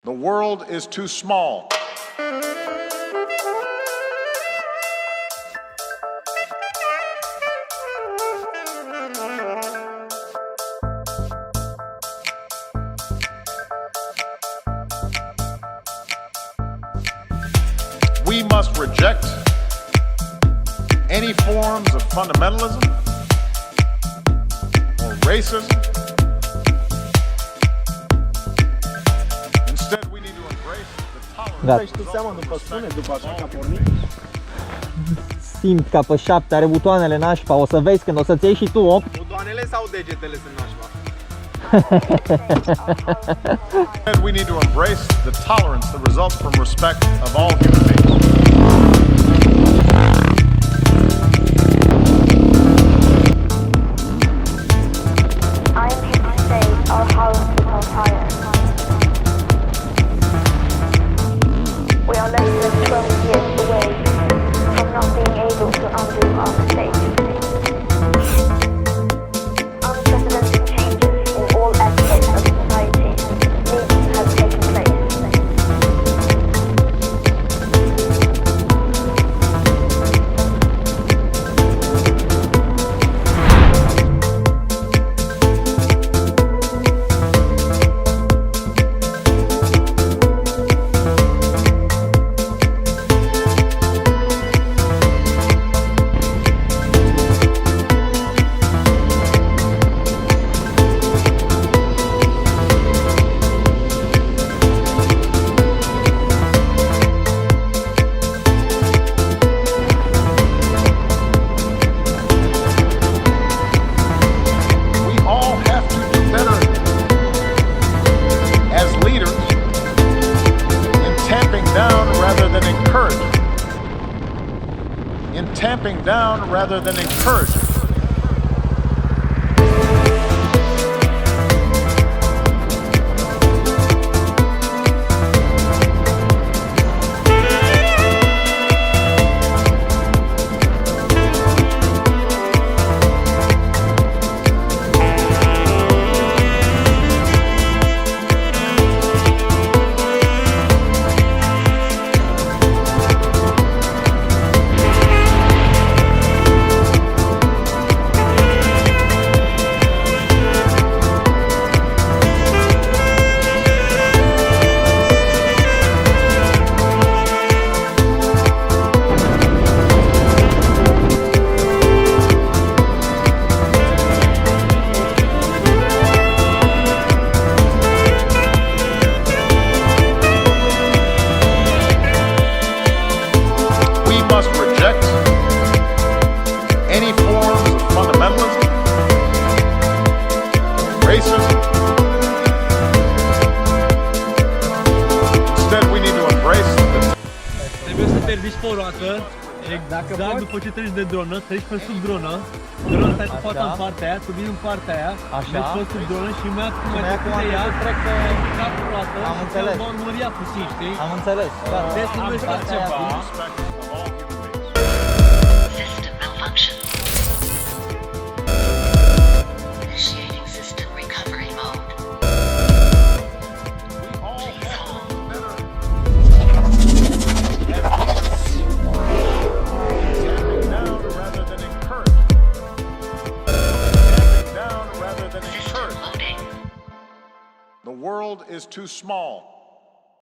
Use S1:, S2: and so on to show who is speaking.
S1: The world is too small. We must reject any forms of fundamentalism or racism. Instead, we need to embrace the tolerance.
S2: Dai tu seama după sunet, după așa că a pornit?
S3: Simt ca pe 7, are butoanele nașpa, o să vezi când o să-ți iei și tu 8.
S2: Butoanele sau degetele sunt nașpa?
S1: Instead, we need to embrace the tolerance that results from respect of all human beings.
S4: I am here to say our house is on fire. We are less than 12 years away from not being able to undo our mistakes. Unprecedented changes in all aspects of society need to have taken place.
S1: Tamping down rather than encouraging.
S5: Trebuie să interzici pe o roată, exact după ce treci de dronă, treci pe sub dronă, drona stai cu fața în partea aia, tu vii în partea aia, mergi pe sub dronă și imediat cum mai te ia, trec pe capul roată, și mă urmăria puțin, știi?
S3: Am înțeles, da.
S5: Destul nu știu ceva.
S1: The world is too small.